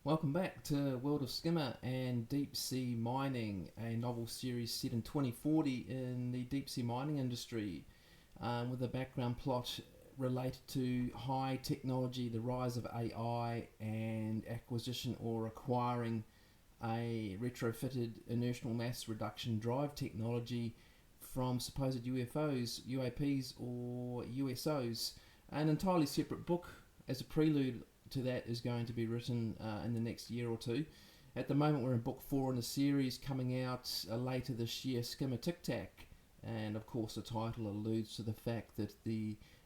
Welcome back to World of Skimmer and Deepsea Mining, a novel series set in 2040 in the deep-sea mining industry, with a background plot related to high technology, the rise of AI, and acquisition or acquiring a retrofitted inertial mass reduction drive technology from supposed UFOs, UAPs, or USOs. An entirely separate book as a prelude to that is going to be written in the next year or two. At the moment, we're in book 4 in the series, coming out later this year, Skimmer Tic Tac, and of course the title alludes to the fact that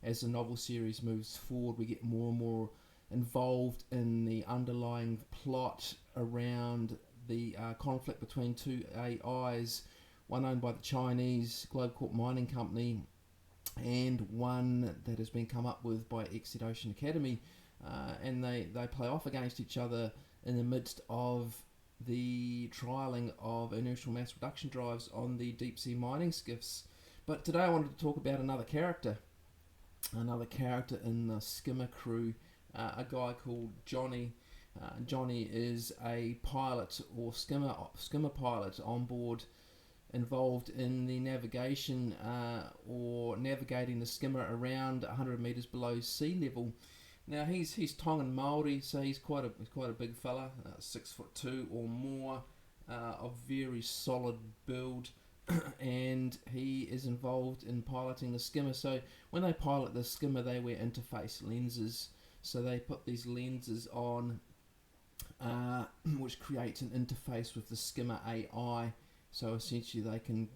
as the novel series moves forward, we get more and more involved in the underlying plot around the conflict between two AIs, one owned by the Chinese Globecorp Mining Company and one that has been come up with by Exit Ocean Academy. And they play off against each other in the midst of the trialling of inertial mass reduction drives on the deep sea mining skiffs. But today I wanted to talk about another character in the Skimmer crew, a guy called Jonny. Jonny is a pilot or skimmer pilot on board, involved in the navigation or navigating the skimmer around 100 meters below sea level. Now he's Tongan-Maori, so he's quite a big fella, 6'2" or more, of very solid build, and he is involved in piloting the skimmer. So when they pilot the skimmer, they wear interface lenses. So they put these lenses on, which creates an interface with the skimmer AI. So essentially, they can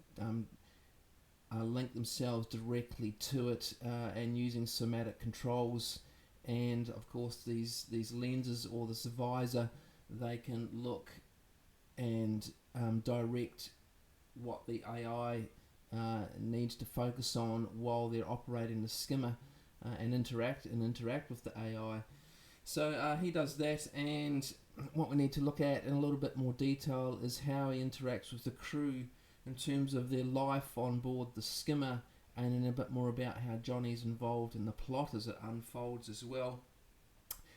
link themselves directly to it, and using somatic controls. And of course, these lenses or this visor, they can look and direct what the AI needs to focus on while they're operating the skimmer, and interact with the AI. So he does that, and what we need to look at in a little bit more detail is how he interacts with the crew in terms of their life on board the skimmer, and then a bit more about how Jonny's involved in the plot as it unfolds as well.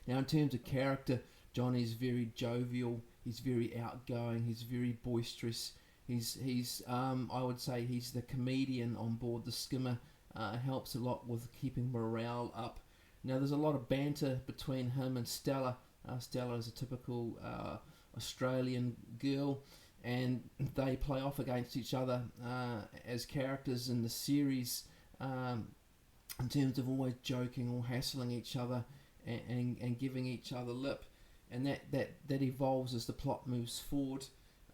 Now, in terms of character, Jonny's very jovial, he's very outgoing, he's very boisterous. He's I would say he's the comedian on board the skimmer. Helps a lot with keeping morale up. Now, there's a lot of banter between him and Stella. Stella is a typical Australian girl, and they play off against each other as characters in the series, in terms of always joking or hassling each other and giving each other lip, and that evolves as the plot moves forward.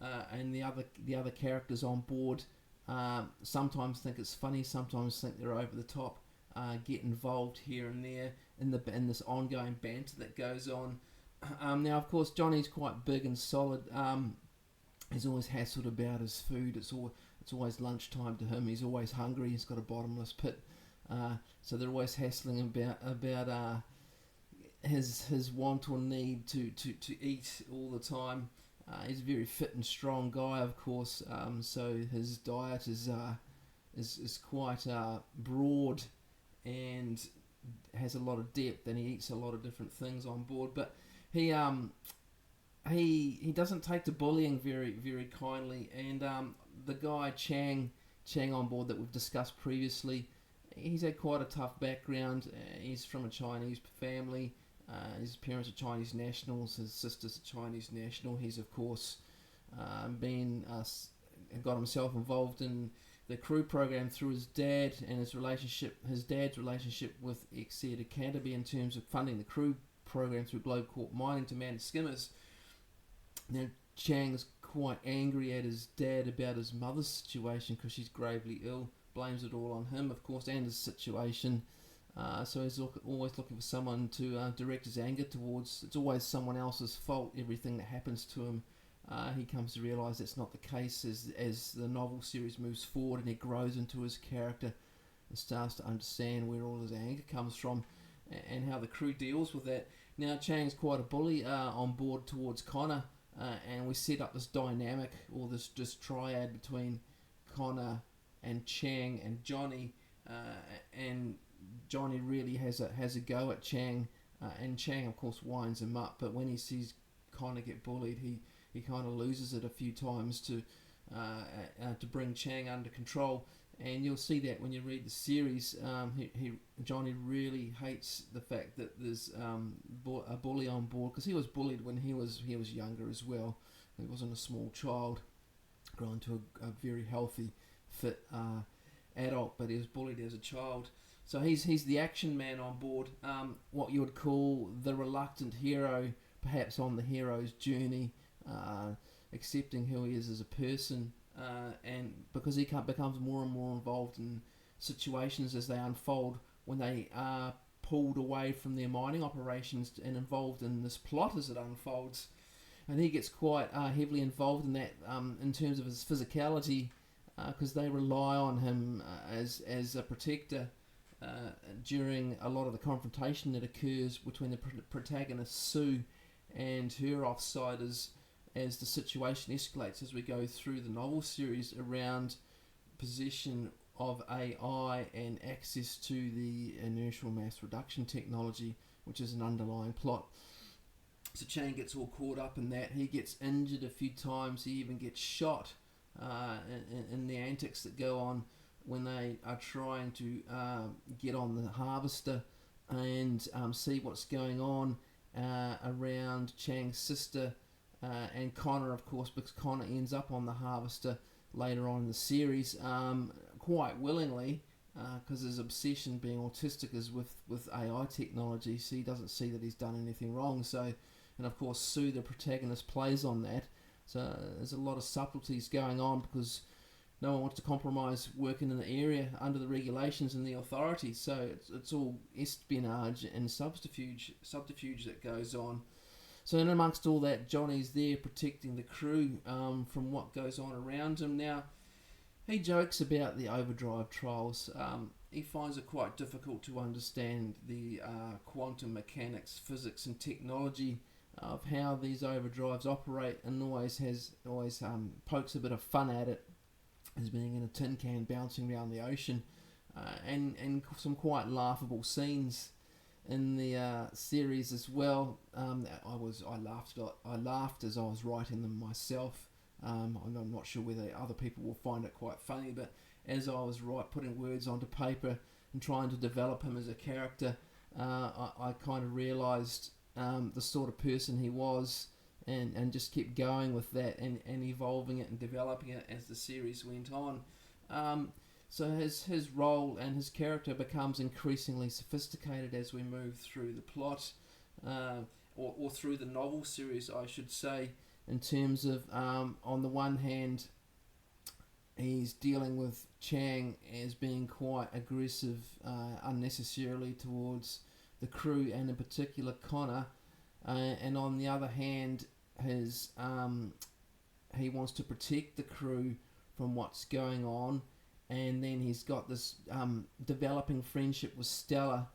And the other characters on board sometimes think it's funny, sometimes think they're over the top, get involved here and there in this ongoing banter that goes on. Now, of course, Jonny's quite big and solid. He's always hassled about his food. It's always lunchtime to him. He's always hungry. He's got a bottomless pit. So they're always hassling about his want or need to eat all the time. He's a very fit and strong guy, of course. So his diet is quite broad and has a lot of depth, and he eats a lot of different things on board. But he doesn't take to bullying very, very kindly, and the guy Chang on board that we've discussed previously, he's had quite a tough background. He's from a Chinese family. His parents are Chinese nationals. His sister's a Chinese national. He's of course got himself involved in the crew program through his dad and his dad's relationship with Exit Academy in terms of funding the crew program through Globecorp Mining to man skimmers. Now, Chang is quite angry at his dad about his mother's situation because she's gravely ill. Blames it all on him, of course, and his situation. So he's always looking for someone to direct his anger towards. It's always someone else's fault, everything that happens to him. He comes to realise that's not the case as the novel series moves forward and he grows into his character and starts to understand where all his anger comes from and how the crew deals with that. Now, Chang's quite a bully on board towards Connor, and we set up this dynamic, or this triad between Connor and Chang and Jonny, and Jonny really has a go at Chang, and Chang of course winds him up, but when he sees kind of get bullied. He kind of loses it a few times to bring Chang under control. And you'll see that when you read the series. Jonny really hates the fact that there's a bully on board, because he was bullied when he was younger as well. He wasn't a small child, grown to a very healthy, fit adult, but he was bullied as a child. So he's the action man on board, what you would call the reluctant hero, perhaps on the hero's journey, accepting who he is as a person. And because he becomes more and more involved in situations as they unfold, when they are pulled away from their mining operations and involved in this plot as it unfolds, and he gets quite heavily involved in that in terms of his physicality, because they rely on him as a protector during a lot of the confrontation that occurs between the protagonist Sue and her offsiders, as the situation escalates as we go through the novel series around possession of AI and access to the inertial mass reduction technology, which is an underlying plot. So Chang gets all caught up in that. He gets injured a few times. He even gets shot in the antics that go on when they are trying to get on the harvester and see what's going on around Chang's sister, and Connor, of course, because Connor ends up on the harvester later on in the series, quite willingly, because his obsession, being autistic, is with AI technology, so he doesn't see that he's done anything wrong. So, and of course Sue, the protagonist, plays on that. So there's a lot of subtleties going on, because no one wants to compromise working in the area under the regulations and the authorities. So it's all espionage and subterfuge that goes on. So in amongst all that, Jonny's there protecting the crew from what goes on around him. Now, he jokes about the overdrive trials. He finds it quite difficult to understand the quantum mechanics, physics and technology of how these overdrives operate, and always pokes a bit of fun at it, as being in a tin can bouncing around the ocean, and some quite laughable scenes in the series as well. I laughed as I was writing them myself. I'm not sure whether other people will find it quite funny, but as I was putting words onto paper and trying to develop him as a character, I kind of realised the sort of person he was, and just kept going with that and evolving it and developing it as the series went on. So his role and his character becomes increasingly sophisticated as we move through the plot, or through the novel series, I should say, in terms of, on the one hand, he's dealing with Chang as being quite aggressive unnecessarily towards the crew, and in particular Connor, and on the other hand, he wants to protect the crew from what's going on. And then he's got this developing friendship with Stella.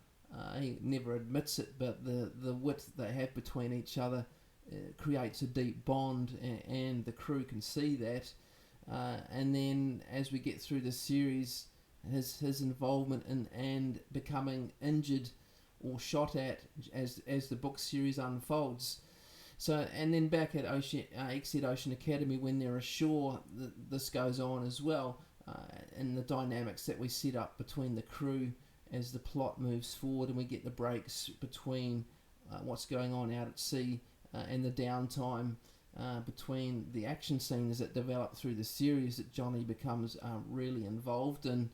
He never admits it, but the wit they have between each other creates a deep bond, and the crew can see that. And then as we get through the series, his involvement and becoming injured or shot at as the book series unfolds. So, and then back at Exceed Ocean Academy, when they're ashore, this goes on as well. And the dynamics that we set up between the crew as the plot moves forward, and we get the breaks between what's going on out at sea and the downtime between the action scenes that develop through the series that Jonny becomes really involved in.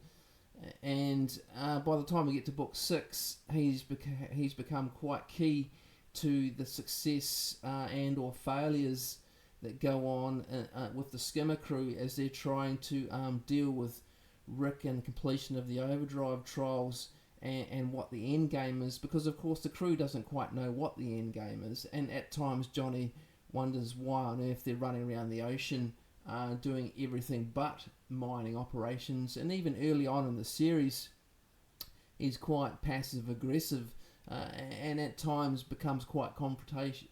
And by the time we get to book 6, he's become quite key to the success and or failures that go on with the Skimmer crew as they're trying to deal with Rick and completion of the overdrive trials, and what the end game is, because of course the crew doesn't quite know what the end game is, and at times Jonny wonders why on earth they're running around the ocean doing everything but mining operations. And even early on in the series, he's quite passive aggressive, and at times becomes quite confrontational.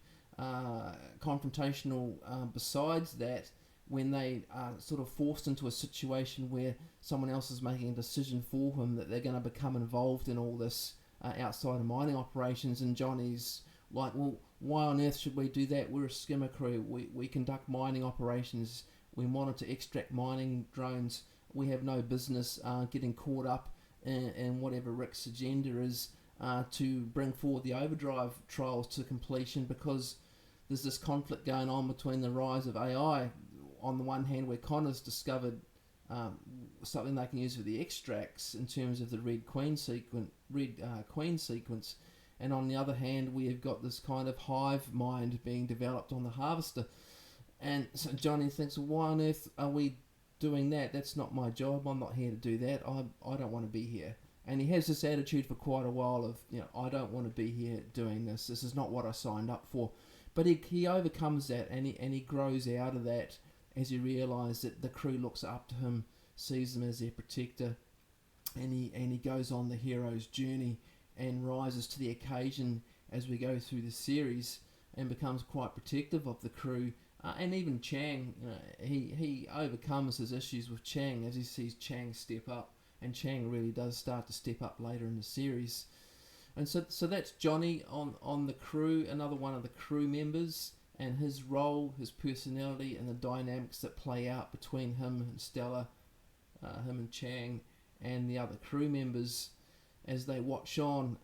Besides that, when they are sort of forced into a situation where someone else is making a decision for him, that they're going to become involved in all this outside of mining operations, and Jonny's like, well, why on earth should we do that? We're a skimmer crew. We conduct mining operations. We monitor extract mining drones. We have no business getting caught up in whatever Rick's agenda is to bring forward the overdrive trials to completion, because there's this conflict going on between the rise of AI on the one hand, where Connor's discovered something they can use for the extracts in terms of the red queen sequence, and on the other hand we have got this kind of hive mind being developed on the harvester. And so Jonny thinks, well, why on earth are we doing that? That's not my job. I'm not here to do that. I don't want to be here. And he has this attitude for quite a while of, I don't want to be here doing this. This is not what I signed up for. But he overcomes that, and he grows out of that as he realises that the crew looks up to him, sees him as their protector, and he goes on the hero's journey and rises to the occasion as we go through the series, and becomes quite protective of the crew. And even Chang, he overcomes his issues with Chang as he sees Chang step up, and Chang really does start to step up later in the series. And so that's Jonny on the crew, another one of the crew members, and his role, his personality, and the dynamics that play out between him and Stella, him and Chang, and the other crew members as they watch on.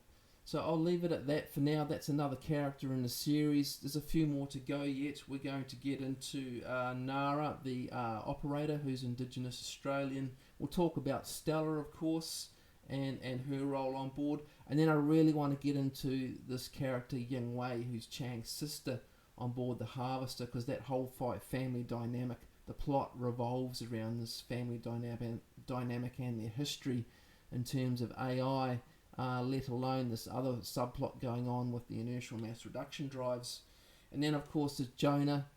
So I'll leave it at that for now. That's another character in the series. There's a few more to go yet. We're going to get into Ngarra, the operator, who's Indigenous Australian. We'll talk about Stella, of course, and her role on board. And then I really want to get into this character, Ying Wei, who's Chang's sister, on board the Harvester, because that whole family dynamic, the plot revolves around this family dynamic and their history in terms of AI, let alone this other subplot going on with the inertial mass reduction drives. And then of course there's Jonah.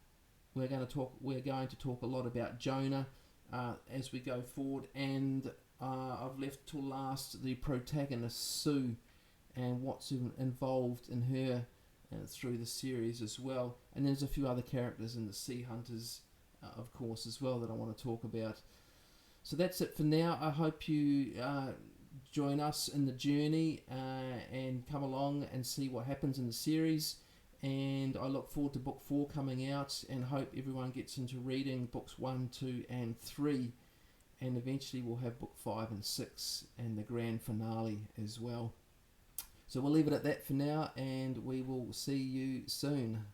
We're going to talk a lot about Jonah as we go forward, and I've left till last the protagonist Sue and what's involved in her through the series as well. And there's a few other characters in the Sea Hunters of course as well that I want to talk about. So that's it for now. I hope you join us in the journey and come along and see what happens in the series. And I look forward to book 4 coming out, and hope everyone gets into reading books 1, 2 and 3, and eventually we'll have book 5 and 6 and the grand finale as well. So we'll leave it at that for now, and we will see you soon.